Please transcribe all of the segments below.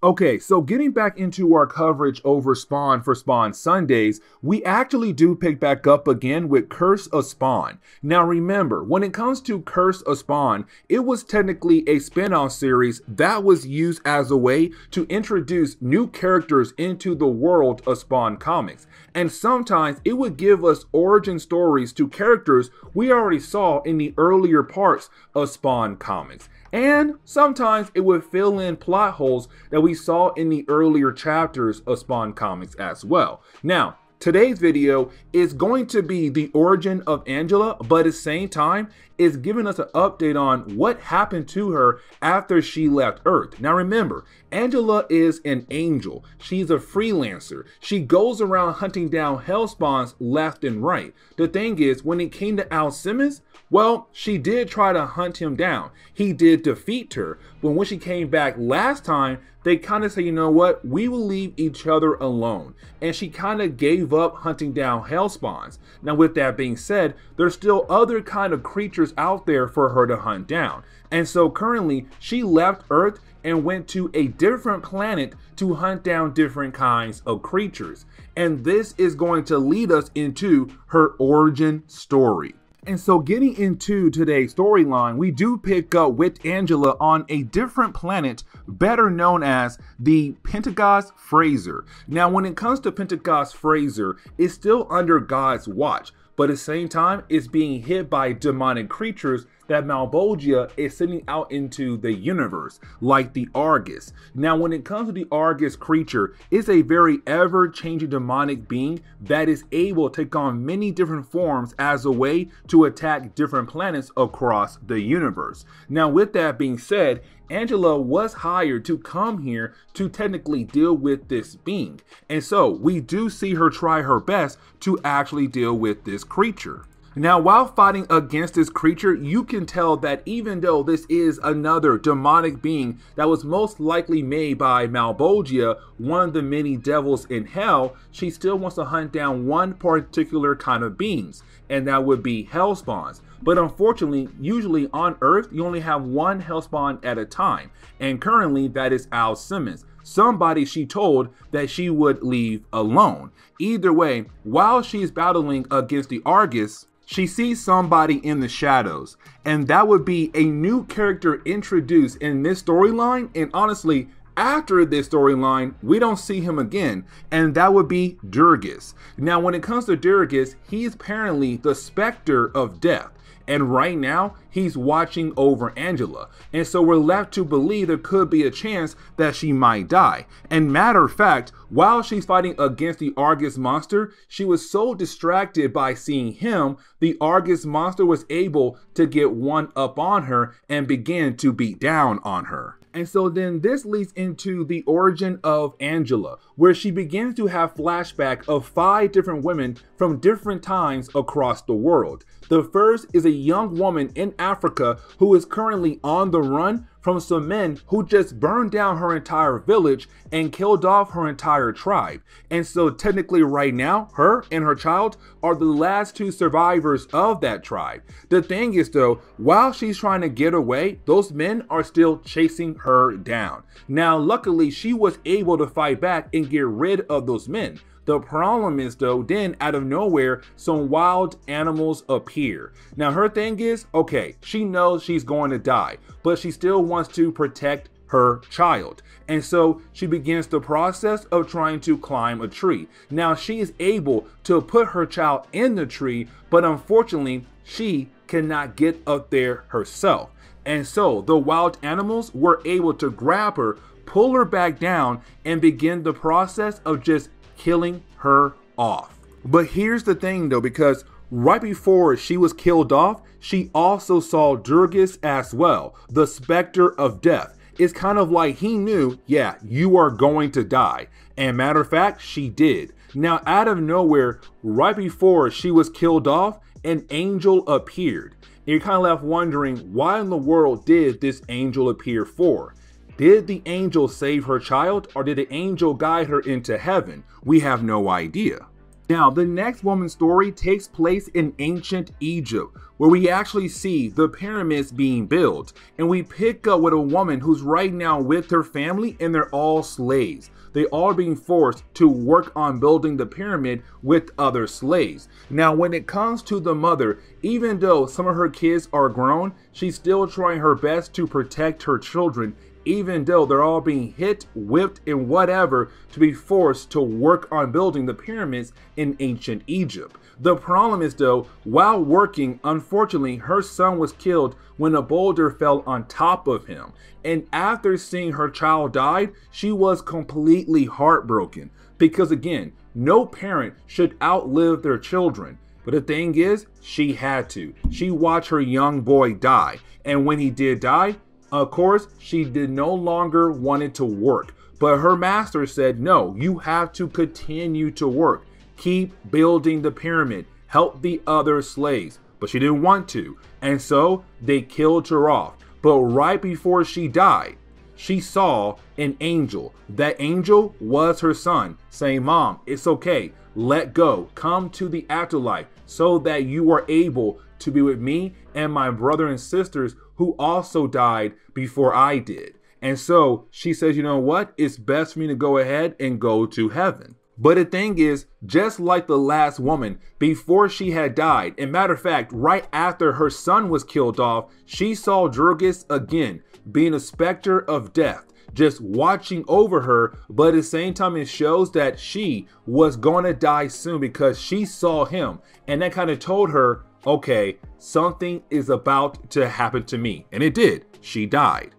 Okay, so getting back into our coverage over Spawn for Spawn Sundays, we actually do pick back up again with Curse of Spawn. Now remember, when it comes to Curse of Spawn, it was technically a spin-off series that was used as a way to introduce new characters into the world of Spawn comics. And sometimes it would give us origin stories to characters we already saw in the earlier parts of Spawn comics. And sometimes it would fill in plot holes that we saw in the earlier chapters of Spawn comics as well. Now, today's video is going to be the origin of Angela, but at the same time, it's giving us an update on what happened to her after she left Earth. Now remember, Angela is an angel. She's a freelancer. She goes around hunting down hellspawns left and right. The thing is, when it came to Al Simmons, well, she did try to hunt him down. He did defeat her, but when she came back last time, they kind of say, you know what, we will leave each other alone. And she kind of gave up hunting down hellspawns. Now with that being said, there's still other kind of creatures out there for her to hunt down. And so currently she left Earth and went to a different planet to hunt down different kinds of creatures. And this is going to lead us into her origin story. And so getting into today's storyline, we do pick up with Angela on a different planet, better known as the Pentecost Fraser. Now, when it comes to Pentecost Fraser, it's still under God's watch, but at the same time, it's being hit by demonic creatures that Malbolgia is sending out into the universe, like the Argus. Now, when it comes to the Argus creature, it's a very ever-changing demonic being that is able to take on many different forms as a way to attack different planets across the universe. Now, with that being said, Angela was hired to come here to technically deal with this being. And so we do see her try her best to actually deal with this creature. Now, while fighting against this creature, you can tell that even though this is another demonic being that was most likely made by Malbolgia, one of the many devils in hell, she still wants to hunt down one particular kind of beings, and that would be hellspawns. But unfortunately, usually on Earth, you only have one hellspawn at a time, and currently that is Al Simmons. Somebody she told that she would leave alone. Either way, while she's battling against the Argus, she sees somebody in the shadows, and that would be a new character introduced in this storyline. And honestly, after this storyline, we don't see him again, and that would be Durgus. Now, when it comes to Durgus, he's apparently the specter of death. And right now, he's watching over Angela. And so we're left to believe there could be a chance that she might die. And matter of fact, while she's fighting against the Argus monster, she was so distracted by seeing him, the Argus monster was able to get one up on her and begin to beat down on her. And so then this leads into the origin of Angela, where she begins to have flashback of 5 different women from different times across the world. The first is a young woman in Africa who is currently on the run from some men who just burned down her entire village and killed off her entire tribe. And so technically right now, her and her child are the last 2 survivors of that tribe. The thing is though, while she's trying to get away, those men are still chasing her down. Now, luckily, she was able to fight back and get rid of those men. The problem is though, then out of nowhere, some wild animals appear. Now her thing is, okay, she knows she's going to die, but she still wants to protect her child. And so she begins the process of trying to climb a tree. Now she is able to put her child in the tree, but unfortunately, she cannot get up there herself. And so the wild animals were able to grab her, pull her back down, and begin the process of just killing her off. But here's the thing though, because right before she was killed off, she also saw Durgus as well, the specter of death. It's kind of like he knew, yeah, you are going to die. And matter of fact, she did. Now, out of nowhere, right before she was killed off, an angel appeared. And you're kind of left wondering, why in the world did this angel appear for? Did the angel save her child, or did the angel guide her into heaven? We have no idea. Now, the next woman's story takes place in ancient Egypt, where we actually see the pyramids being built. And we pick up with a woman who's right now with her family, and they're all slaves. They are being forced to work on building the pyramid with other slaves. Now, when it comes to the mother, even though some of her kids are grown, she's still trying her best to protect her children, even though they're all being hit, whipped, and whatever to be forced to work on building the pyramids in ancient Egypt. The problem is though, while working, unfortunately, her son was killed when a boulder fell on top of him. And after seeing her child died, she was completely heartbroken. Because again, no parent should outlive their children. But the thing is, she had to. She watched her young boy die. And when he did die, of course, she did no longer wanted to work, but her master said, no, you have to continue to work. Keep building the pyramid, help the other slaves. But she didn't want to, and so they killed her off. But right before she died, she saw an angel. That angel was her son, saying, Mom, it's okay, let go, come to the afterlife so that you are able to be with me and my brother and sisters who also died before I did. And so she says, you know what? It's best for me to go ahead and go to heaven. But the thing is, just like the last woman, before she had died, and matter of fact, right after her son was killed off, she saw Jurgis again, being a specter of death, just watching over her. But at the same time, it shows that she was going to die soon because she saw him. And that kind of told her, okay, something is about to happen to me. And it did. She died.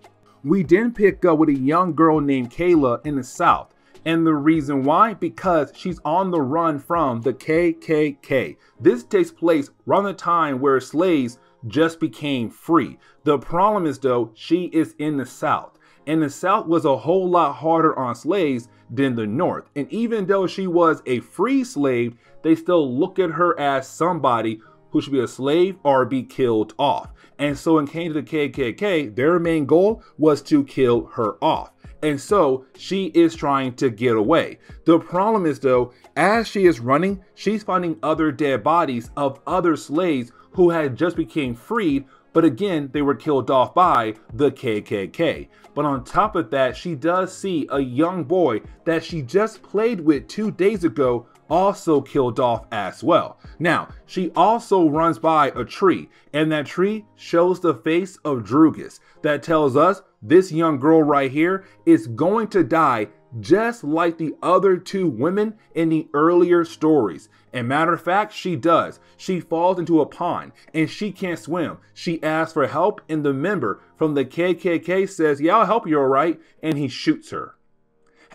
We then pick up with a young girl named Kayla in the South. And the reason why? Because she's on the run from the KKK. This takes place around the time where slaves just became free. The problem is though, she is in the South. And the South was a whole lot harder on slaves than the North. And even though she was a free slave, they still look at her as somebody who should be a slave or be killed off. And so when it came to the KKK, their main goal was to kill her off. And so she is trying to get away. The problem is though, as she is running, she's finding other dead bodies of other slaves who had just became freed, but again, they were killed off by the KKK. But on top of that, she does see a young boy that she just played with 2 days ago also killed off as well. Now, she also runs by a tree, and that tree shows the face of Jurgis. That tells us this young girl right here is going to die just like the other 2 women in the earlier stories. And matter of fact, she does. She falls into a pond and she can't swim. She asks for help, and the member from the KKK says, yeah, I'll help you, all right. And he shoots her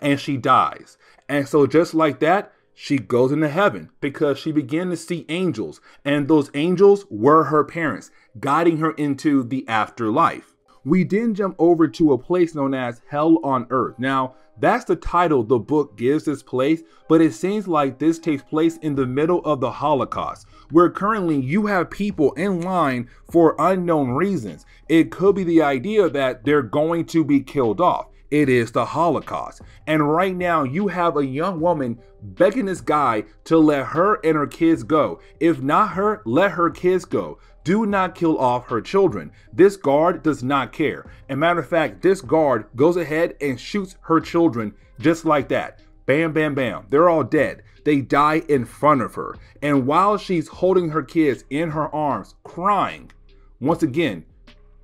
and she dies. And so just like that, she goes into heaven because she began to see angels, and those angels were her parents, guiding her into the afterlife. We then jump over to a place known as Hell on Earth. Now, that's the title the book gives this place, but it seems like this takes place in the middle of the Holocaust, where currently you have people in line for unknown reasons. It could be the idea that they're going to be killed off. It is the Holocaust. And right now you have a young woman begging this guy to let her and her kids go. If not her, let her kids go. Do not kill off her children. This guard does not care. As a matter of fact, this guard goes ahead and shoots her children just like that. Bam, bam, bam. They're all dead. They die in front of her. And while she's holding her kids in her arms, crying, once again,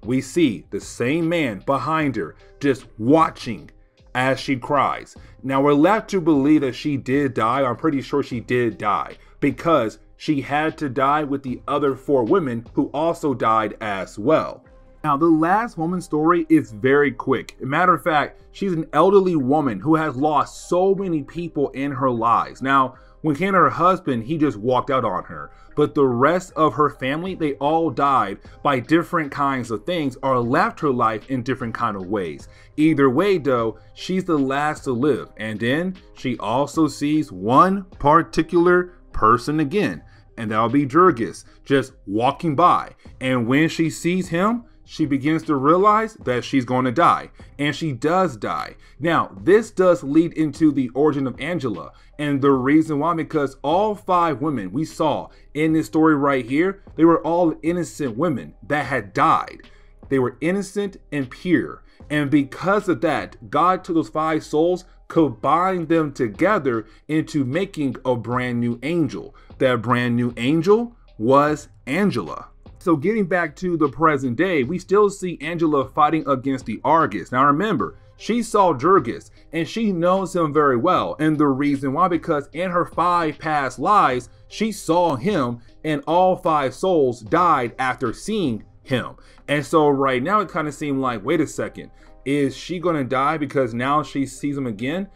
we see the same man behind her just watching as she cries. Now we're left to believe that she did die. I'm pretty sure she did die because she had to die with the other 4 women who also died as well. Now the last woman's story is very quick. Matter of fact, she's an elderly woman who has lost so many people in her lives. Now, when it came to her husband, he just walked out on her. But the rest of her family, they all died by different kinds of things or left her life in different kind of ways. Either way though, she's the last to live. And then she also sees one particular person again, and that'll be Jurgis, just walking by. And when she sees him, she begins to realize that she's going to die, and she does die. Now, this does lead into the origin of Angela, and the reason why, because all 5 women we saw in this story right here, they were all innocent women that had died. They were innocent and pure, and because of that, God took those 5 souls, combined them together into making a brand new angel. That brand new angel was Angela. So getting back to the present day, we still see Angela fighting against the Argus. Now remember, she saw Jurgis and she knows him very well. And the reason why, because in her 5 past lives, she saw him and all 5 souls died after seeing him. And so right now it kind of seemed like, wait a second, is she going to die because now she sees him again?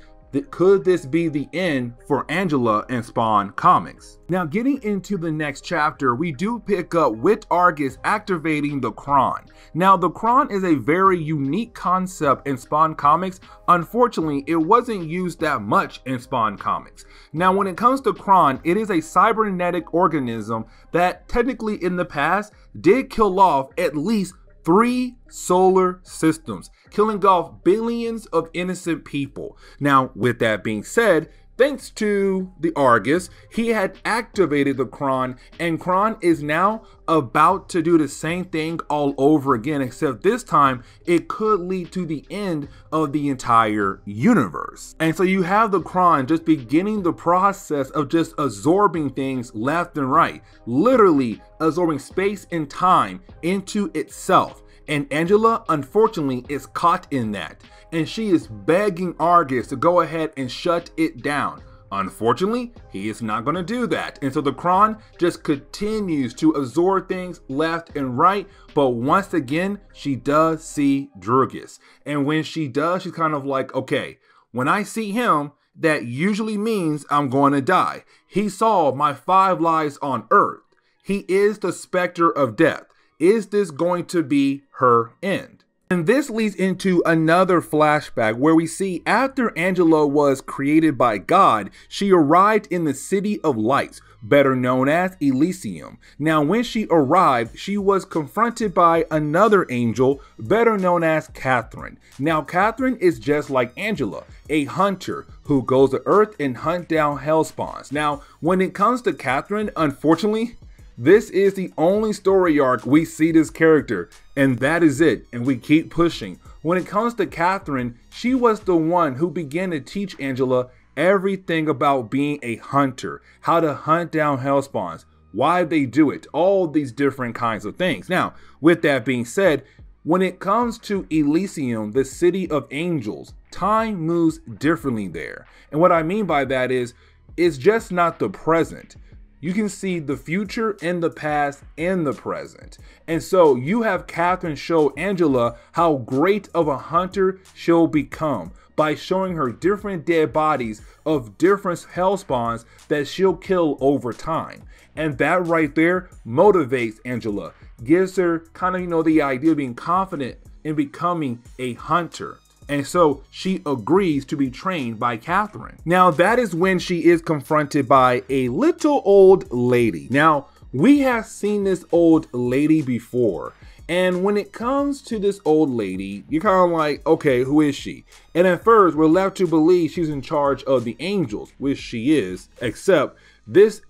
Could this be the end for Angela and Spawn Comics? Now, getting into the next chapter, we do pick up with Argus activating the Kron. Now, the Kron is a very unique concept in Spawn Comics. Unfortunately, it wasn't used that much in Spawn Comics. Now, when it comes to Kron, it is a cybernetic organism that technically in the past did kill off at least 3 solar systems, killing off billions of innocent people. Now, with that being said, thanks to the Argus, he had activated the Kron, and Kron is now about to do the same thing all over again, except this time it could lead to the end of the entire universe. And so you have the Kron just beginning the process of just absorbing things left and right, literally absorbing space and time into itself. And Angela, unfortunately, is caught in that. And she is begging Argus to go ahead and shut it down. Unfortunately, he is not going to do that. And so the Kron just continues to absorb things left and right. But once again, she does see Jurgis. And when she does, she's kind of like, okay, when I see him, that usually means I'm going to die. He saw my 5 lives on Earth. He is the specter of death. Is this going to be her end? And this leads into another flashback where we see after Angela was created by God, she arrived in the City of Lights, better known as Elysium. Now, when she arrived, she was confronted by another angel, better known as Catherine. Now, Catherine is just like Angela, a hunter who goes to Earth and hunt down hellspawns. Now, when it comes to Catherine, unfortunately, this is the only story arc we see this character, and that is it, and we keep pushing. When it comes to Catherine, she was the one who began to teach Angela everything about being a hunter, how to hunt down hellspawns, why they do it, all these different kinds of things. Now, with that being said, when it comes to Elysium, the city of angels, time moves differently there. And what I mean by that is, it's just not the present. You can see the future and the past and the present. And so you have Catherine show Angela how great of a hunter she'll become by showing her different dead bodies of different hellspawns that she'll kill over time. And that right there motivates Angela, gives her kind of, the idea of being confident in becoming a hunter. And so she agrees to be trained by Catherine. Now, that is when she is confronted by a little old lady. Now, we have seen this old lady before. And when it comes to this old lady, you're kind of like, okay, who is she? And at first, we're left to believe she's in charge of the angels, which she is, except this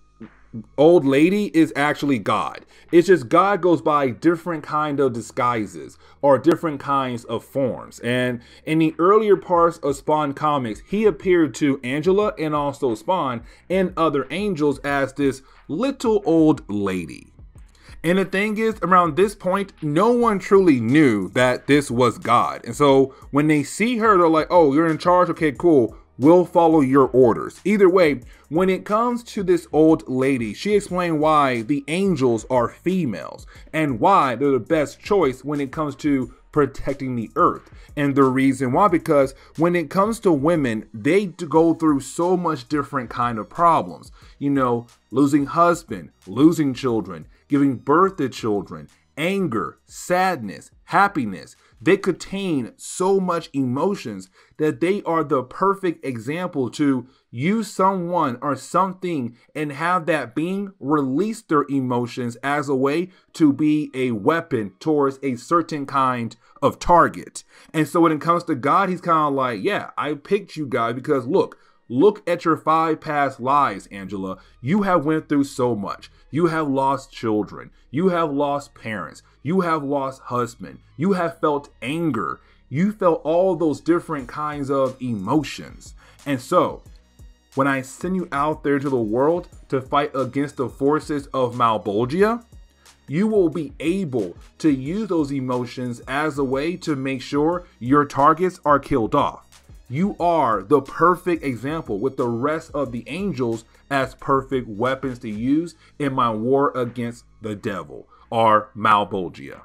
old lady is actually God. It's just God goes by different kind of disguises or different kinds of forms. And in the earlier parts of Spawn Comics, he appeared to Angela and also Spawn and other angels as this little old lady. And the thing is, around this point, no one truly knew that this was God. And so when they see her, they're like, oh, you're in charge? Okay, cool. We'll follow your orders. Either way, when it comes to this old lady, she explained why the angels are females and why they're the best choice when it comes to protecting the earth. And the reason why, because when it comes to women, they go through so much different kind of problems. Losing husband, losing children, giving birth to children, anger, sadness, happiness. They contain so much emotions that they are the perfect example to use someone or something and have that being release their emotions as a way to be a weapon towards a certain kind of target. And so when it comes to God, he's kind of like, yeah, I picked you, God, because look at your 5 past lives, Angela. You have went through so much. You have lost children. You have lost parents. You have lost husband. You have felt anger. You felt all those different kinds of emotions. And so when I send you out there to the world to fight against the forces of Malbolgia, you will be able to use those emotions as a way to make sure your targets are killed off. You are the perfect example with the rest of the angels as perfect weapons to use in my war against the devil or Malbolgia.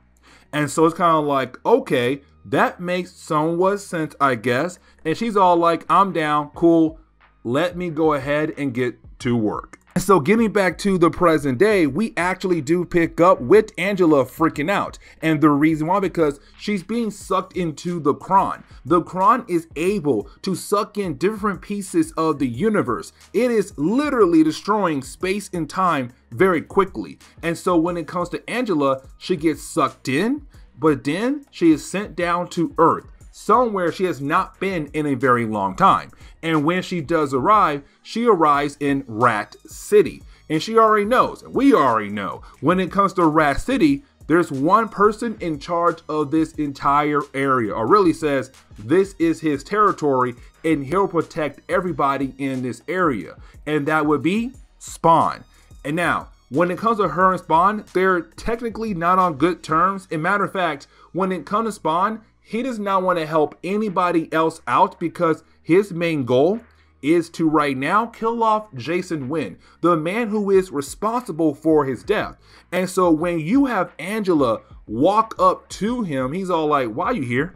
And so it's kind of like, okay, that makes somewhat sense, I guess. And she's all like, I'm down, cool. Let me go ahead and get to work. So getting back to the present day, we actually do pick up with Angela freaking out. And the reason why, because she's being sucked into the Kron. The Kron is able to suck in different pieces of the universe. It is literally destroying space and time very quickly. And so when it comes to Angela, she gets sucked in, but then she is sent down to Earth, somewhere she has not been in a very long time. And when she does arrive, she arrives in Rat City. And she already knows, and we already know, when it comes to Rat City, there's one person in charge of this entire area, or really says this is his territory and he'll protect everybody in this area. And that would be Spawn. And now, when it comes to her and Spawn, they're technically not on good terms. As a matter of fact, when it comes to Spawn, he does not want to help anybody else out because his main goal is to right now kill off Jason Wynn, the man who is responsible for his death. And so when you have Angela walk up to him, he's all like, why are you here?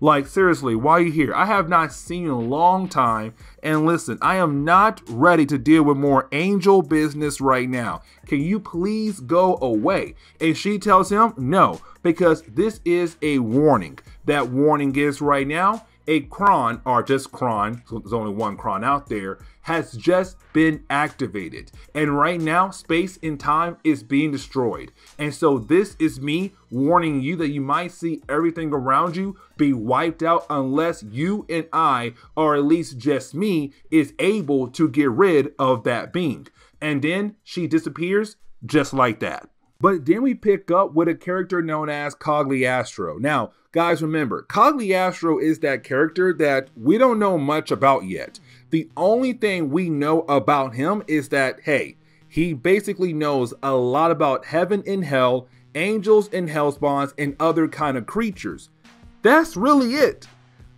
Like, seriously, why are you here? I have not seen you in a long time. And listen, I am not ready to deal with more angel business right now. Can you please go away? And she tells him no, because this is a warning. That warning is right now, a Kron, or just Kron, so there's only one Kron out there, has just been activated. And right now, space and time is being destroyed. And so this is me warning you that you might see everything around you be wiped out unless you and I, or at least just me, is able to get rid of that being. And then she disappears just like that. But then we pick up with a character known as Cogliastro. Now, guys, remember, Cogliastro is that character that we don't know much about yet. The only thing we know about him is that, hey, he basically knows a lot about heaven and hell, angels and hellspawns, and other kind of creatures. That's really it.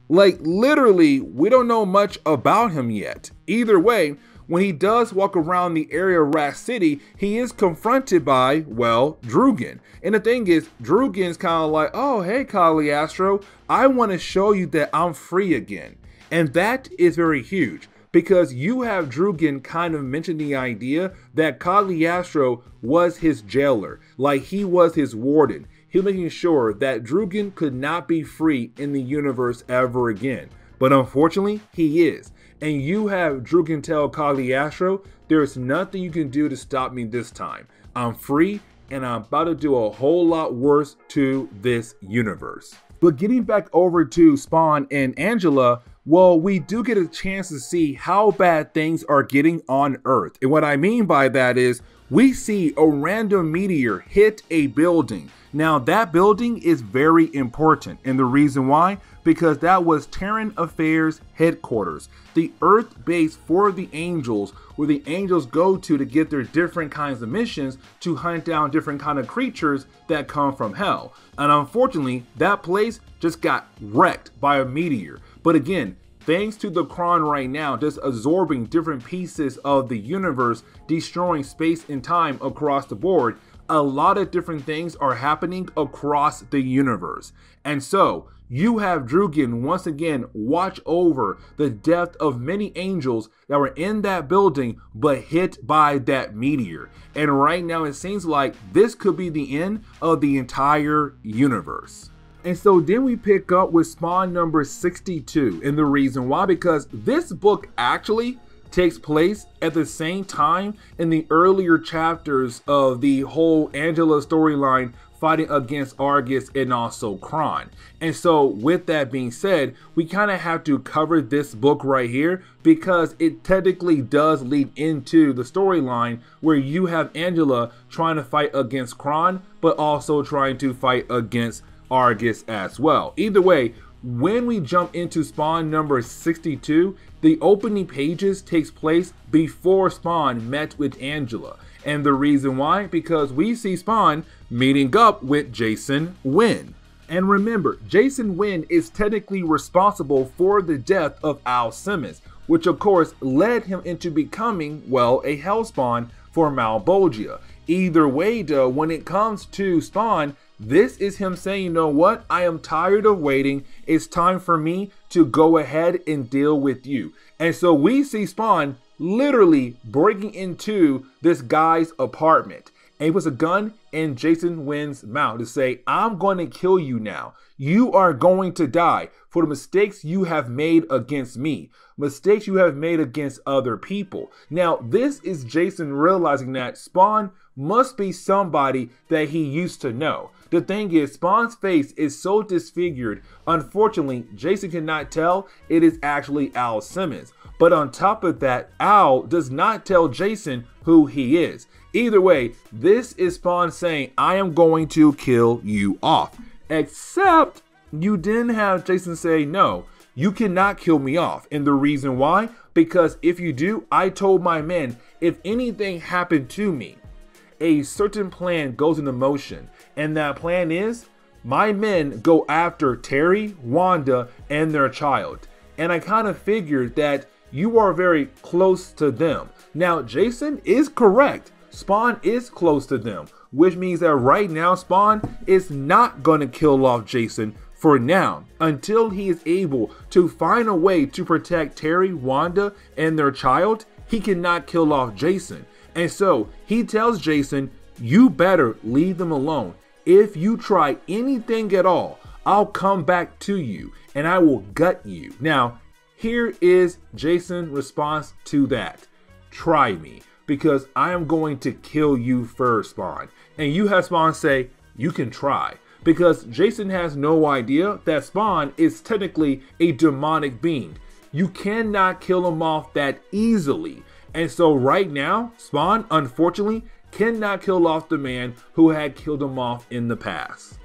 Like, literally, we don't know much about him yet. Either way, when he does walk around the area of Rat City, he is confronted by, well, Drugan. And the thing is, Drugan's kind of like, oh, hey, Cogliastro, I want to show you that I'm free again. And that is very huge, because you have Drugan kind of mentioned the idea that Cogliastro was his jailer, like he was his warden. He was making sure that Drugan could not be free in the universe ever again. But unfortunately, he is. And you have Drugan tell Cogliastro, there's nothing you can do to stop me this time. I'm free, and I'm about to do a whole lot worse to this universe. But getting back over to Spawn and Angela, well, we do get a chance to see how bad things are getting on Earth. And what I mean by that is, we see a random meteor hit a building. Now, that building is very important, and the reason why? Because that was Terran Affairs headquarters, the Earth base for the angels, where the angels go to get their different kinds of missions to hunt down different kind of creatures that come from hell. And unfortunately, that place just got wrecked by a meteor. But again, thanks to the Kron right now, just absorbing different pieces of the universe, destroying space and time across the board, a lot of different things are happening across the universe. And so, you have Drugan once again watch over the death of many angels that were in that building but hit by that meteor. And right now it seems like this could be the end of the entire universe. And so then we pick up with Spawn number 62. And the reason why, because this book actually takes place at the same time in the earlier chapters of the whole Angela storyline fighting against Argus and also Kron. And so with that being said, we kind of have to cover this book right here because it technically does lead into the storyline where you have Angela trying to fight against Kron, but also trying to fight against Argus as well. Either way, when we jump into Spawn number 62, the opening pages takes place before Spawn met with Angela. And the reason why? Because we see Spawn meeting up with Jason Wynn. And remember, Jason Wynn is technically responsible for the death of Al Simmons, which of course led him into becoming, well, a Hellspawn for Malbolgia. Either way though, when it comes to Spawn, this is him saying, you know what? I am tired of waiting. It's time for me to go ahead and deal with you. And so we see Spawn literally breaking into this guy's apartment. And it was a gun in Jason Wynn's mouth to say, I'm going to kill you now. You are going to die for the mistakes you have made against me, mistakes you have made against other people. Now, this is Jason realizing that Spawn must be somebody that he used to know. The thing is, Spawn's face is so disfigured, unfortunately, Jason cannot tell it is actually Al Simmons. But on top of that, Al does not tell Jason who he is. Either way, this is Spawn saying, I am going to kill you off. Except you didn't have Jason say, no, you cannot kill me off. And the reason why? Because if you do, I told my men, if anything happened to me, a certain plan goes into motion. And that plan is, my men go after Terry, Wanda, and their child. And I kind of figured that you are very close to them. Now, Jason is correct. Spawn is close to them, which means that right now Spawn is not going to kill off Jason for now, until he is able to find a way to protect Terry, Wanda, and their child. He cannot kill off Jason. And so he tells Jason, you better leave them alone. If you try anything at all, I'll come back to you and I will gut you. Now, here is Jason's response to that. Try me, because I am going to kill you first, Spawn. And you have Spawn say, you can try. Because Jason has no idea that Spawn is technically a demonic being. You cannot kill him off that easily. And so right now, Spawn, unfortunately, cannot kill off the man who had killed him off in the past.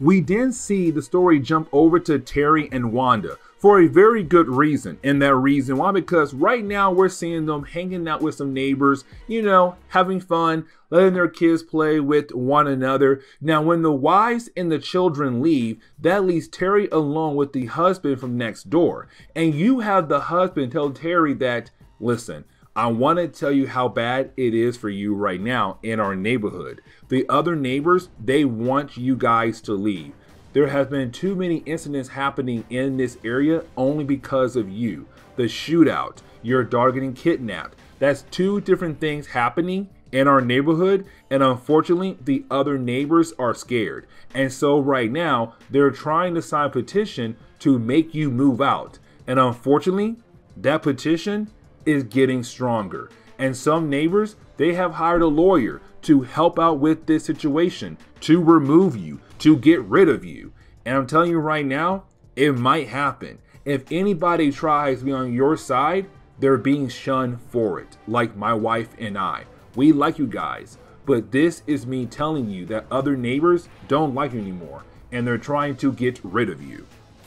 We then see the story jump over to Terry and Wanda for a very good reason. And that reason why? Because right now we're seeing them hanging out with some neighbors, you know, having fun, letting their kids play with one another. Now, when the wives and the children leave, that leaves Terry alone with the husband from next door. And you have the husband tell Terry that, listen, I want to tell you how bad it is for you right now in our neighborhood. The other neighbors, they want you guys to leave. There has been too many incidents happening in this area only because of you. The shootout, your daughter getting kidnapped. That's two different things happening in our neighborhood. And unfortunately, the other neighbors are scared. And so right now, they're trying to sign a petition to make you move out. And unfortunately, that petition is getting stronger. And some neighbors, they have hired a lawyer to help out with this situation, to remove you, to get rid of you. And I'm telling you right now, it might happen. If anybody tries to be on your side, they're being shunned for it. Like my wife and I. We like you guys, but this is me telling you that other neighbors don't like you anymore, and they're trying to get rid of you.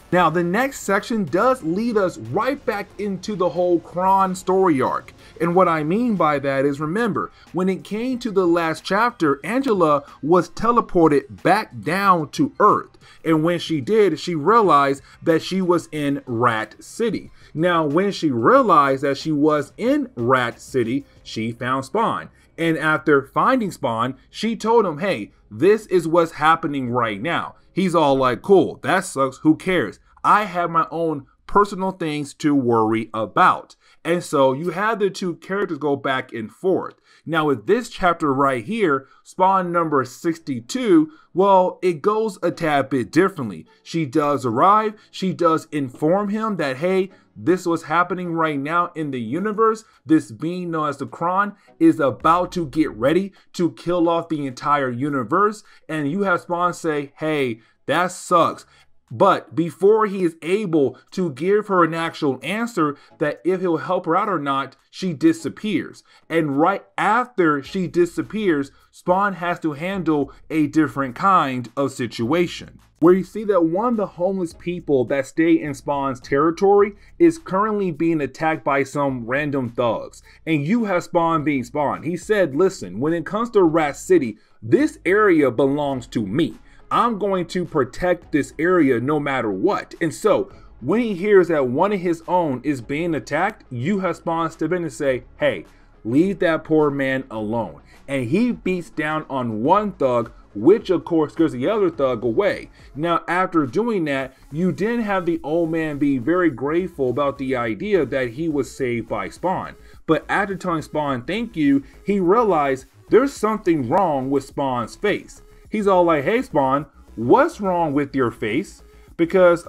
Now, the next section does lead us right back into the whole Kron story arc. And what I mean by that is, remember, when it came to the last chapter, Angela was teleported back down to Earth. And when she did, she realized that she was in Rat City. Now, when she realized that she was in Rat City, she found Spawn. And after finding Spawn, she told him, hey, this is what's happening right now. He's all like, cool, that sucks, who cares? I have my own personal things to worry about. And so you have the two characters go back and forth. Now with this chapter right here, Spawn number 62, well, it goes a tad bit differently. She does arrive, she does inform him that, hey, this was happening right now in the universe. This being known as the Kron is about to get ready to kill off the entire universe. And you have Spawn say, hey, that sucks. But before he is able to give her an actual answer that if he'll help her out or not, she disappears. And right after she disappears, Spawn has to handle a different kind of situation, where you see that one of the homeless people that stay in Spawn's territory is currently being attacked by some random thugs. And you have Spawn being Spawn. He said, listen, when it comes to Rat City, this area belongs to me. I'm going to protect this area no matter what. And so when he hears that one of his own is being attacked, you have Spawn step in and say, hey, leave that poor man alone. And he beats down on one thug, which of course scares the other thug away. Now, after doing that, you then have the old man be very grateful about the idea that he was saved by Spawn. But after telling Spawn thank you, he realized there's something wrong with Spawn's face. He's all like, hey Spawn, what's wrong with your face? Because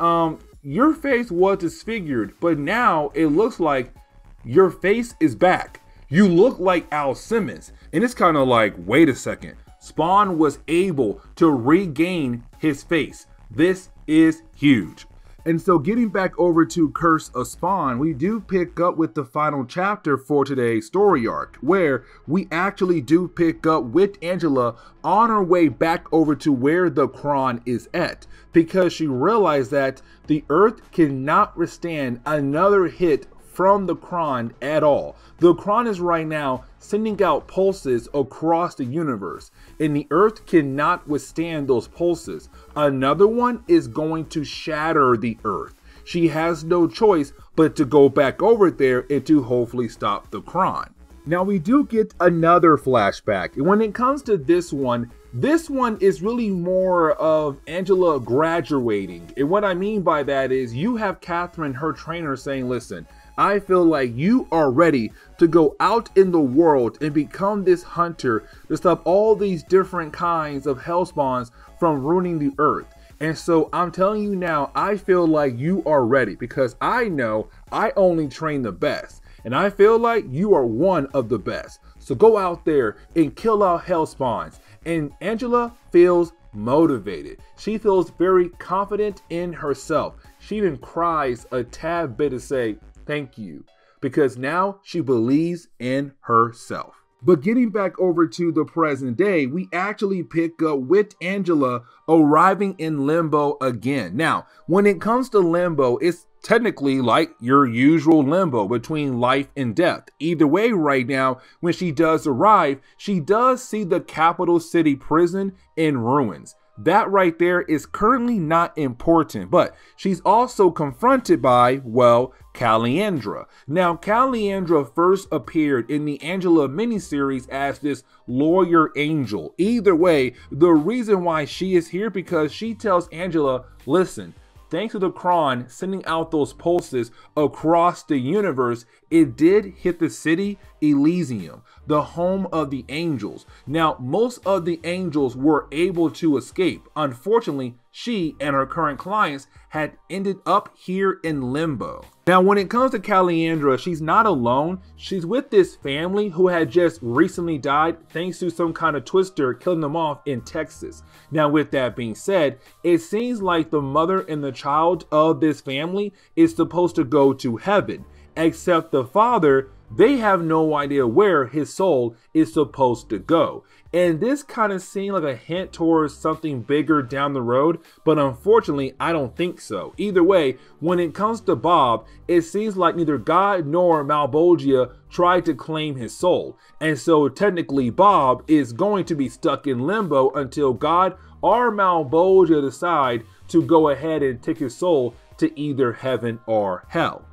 your face was disfigured, but now it looks like your face is back. You look like Al Simmons. And it's kind of like, wait a second. Spawn was able to regain his face. This is huge. And so getting back over to Curse of Spawn, we do pick up with the final chapter for today's story arc, where we actually do pick up with Angela on her way back over to where the Kron is at, because she realized that the Earth cannot withstand another hit from the Kron at all. The Kron is right now sending out pulses across the universe, and the Earth cannot withstand those pulses. Another one is going to shatter the Earth. She has no choice but to go back over there and to hopefully stop the Kron. Now we do get another flashback, and when it comes to this one is really more of Angela graduating. And what I mean by that is you have Catherine, her trainer, saying, listen, I feel like you are ready to go out in the world and become this hunter to stop all these different kinds of hellspawns from ruining the Earth. And so I'm telling you now, I feel like you are ready, because I know I only train the best. And I feel like you are one of the best. So go out there and kill out hellspawns. And Angela feels motivated. She feels very confident in herself. She even cries a tad bit to say, thank you, because now she believes in herself. But getting back over to the present day, we actually pick up with Angela arriving in Limbo again. Now, when it comes to Limbo, it's technically like your usual limbo between life and death. Either way, right now, when she does arrive, she does see the capital city prison in ruins. That right there is currently not important, but she's also confronted by, well, Caliandra. Now, Caliandra first appeared in the Angela miniseries as this lawyer angel. Either way, the reason why she is here, because she tells Angela, listen, thanks to the Kron sending out those pulses across the universe, it did hit the city Elysium, the home of the angels. Now, most of the angels were able to escape. Unfortunately, she and her current clients had ended up here in Limbo. Now, when it comes to Caliandra, she's not alone. She's with this family who had just recently died thanks to some kind of twister killing them off in Texas. Now, with that being said, it seems like the mother and the child of this family is supposed to go to heaven, except the father, they have no idea where his soul is supposed to go. And this kind of seemed like a hint towards something bigger down the road, but unfortunately, I don't think so. Either way, when it comes to Bob, it seems like neither God nor Malbolgia tried to claim his soul. And so technically, Bob is going to be stuck in limbo until God or Malbolgia decide to go ahead and take his soul to either heaven or hell.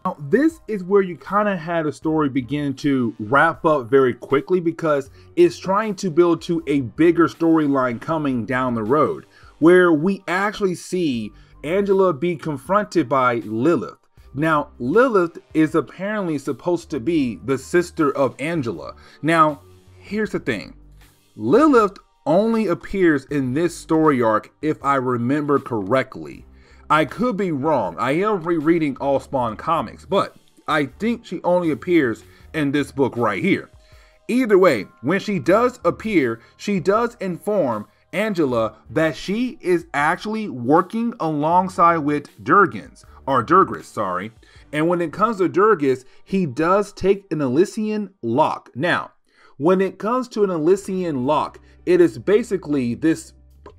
Now, this is where you kind of had a story begin to wrap up very quickly, because it's trying to build to a bigger storyline coming down the road, where we actually see Angela be confronted by Lilith. Now, Lilith is apparently supposed to be the sister of Angela. Now, here's the thing. Lilith only appears in this story arc if I remember correctly. I could be wrong. I am rereading all Spawn comics, but I think she only appears in this book right here. Either way, when she does appear, she does inform Angela that she is actually working alongside with Durgis, sorry. And when it comes to Durgis, he does take an Elysian lock. Now, when it comes to an Elysian lock, it is basically this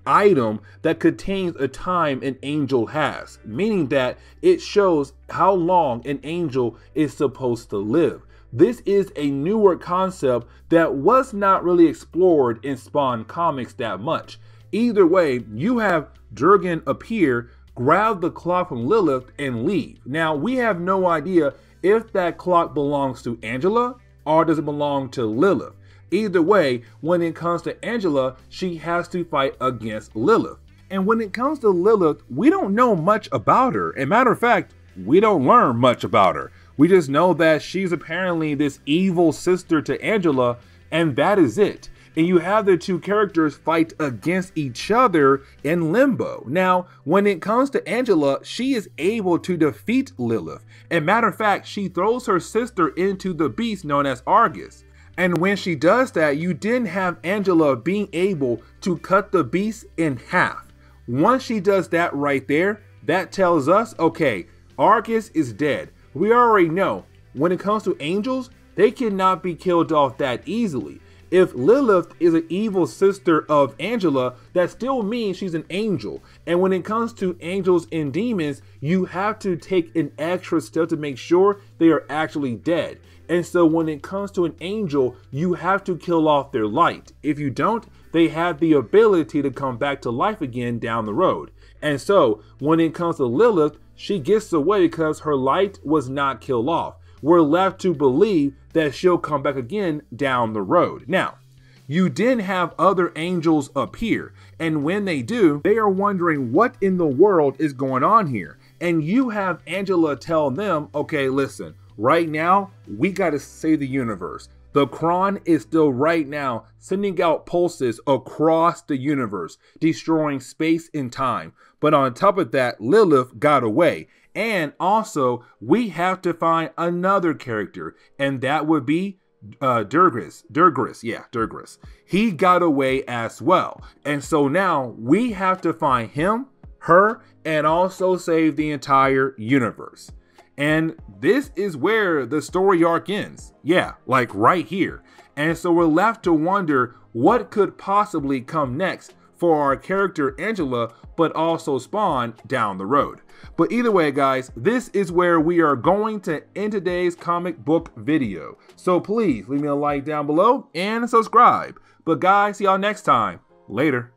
item that contains a time an angel has, meaning that it shows how long an angel is supposed to live. This is a newer concept that was not really explored in Spawn comics that much. Either way, you have Durgan appear, grab the clock from Lilith, and leave. Now, we have no idea if that clock belongs to Angela or does it belong to Lilith. Either way, when it comes to Angela, she has to fight against Lilith. And when it comes to Lilith, we don't know much about her. As a matter of fact, we don't learn much about her. We just know that she's apparently this evil sister to Angela, and that is it. And you have the two characters fight against each other in limbo. Now, when it comes to Angela, she is able to defeat Lilith. As a matter of fact, she throws her sister into the beast known as Argus. And when she does that, you then have Angela being able to cut the beast in half. Once she does that right there, that tells us, okay, Argus is dead. We already know when it comes to angels, they cannot be killed off that easily. If Lilith is an evil sister of Angela, that still means she's an angel. And when it comes to angels and demons, you have to take an extra step to make sure they are actually dead. And so when it comes to an angel, you have to kill off their light. If you don't, they have the ability to come back to life again down the road. And so when it comes to Lilith, she gets away because her light was not killed off. We're left to believe that she'll come back again down the road. Now, you then have other angels appear, and when they do, they are wondering what in the world is going on here. And you have Angela tell them, okay, listen, right now, we gotta save the universe. The Kron is still right now sending out pulses across the universe, destroying space and time. But on top of that, Lilith got away. And also, we have to find another character, and that would be Durgis. He got away as well. And so now we have to find him, her, and also save the entire universe. And this is where the story arc ends. Yeah, like right here. And so we're left to wonder what could possibly come next for our character Angela, but also Spawn down the road. But either way, guys, this is where we are going to end today's comic book video. So please leave me a like down below and subscribe. But guys, see y'all next time. Later.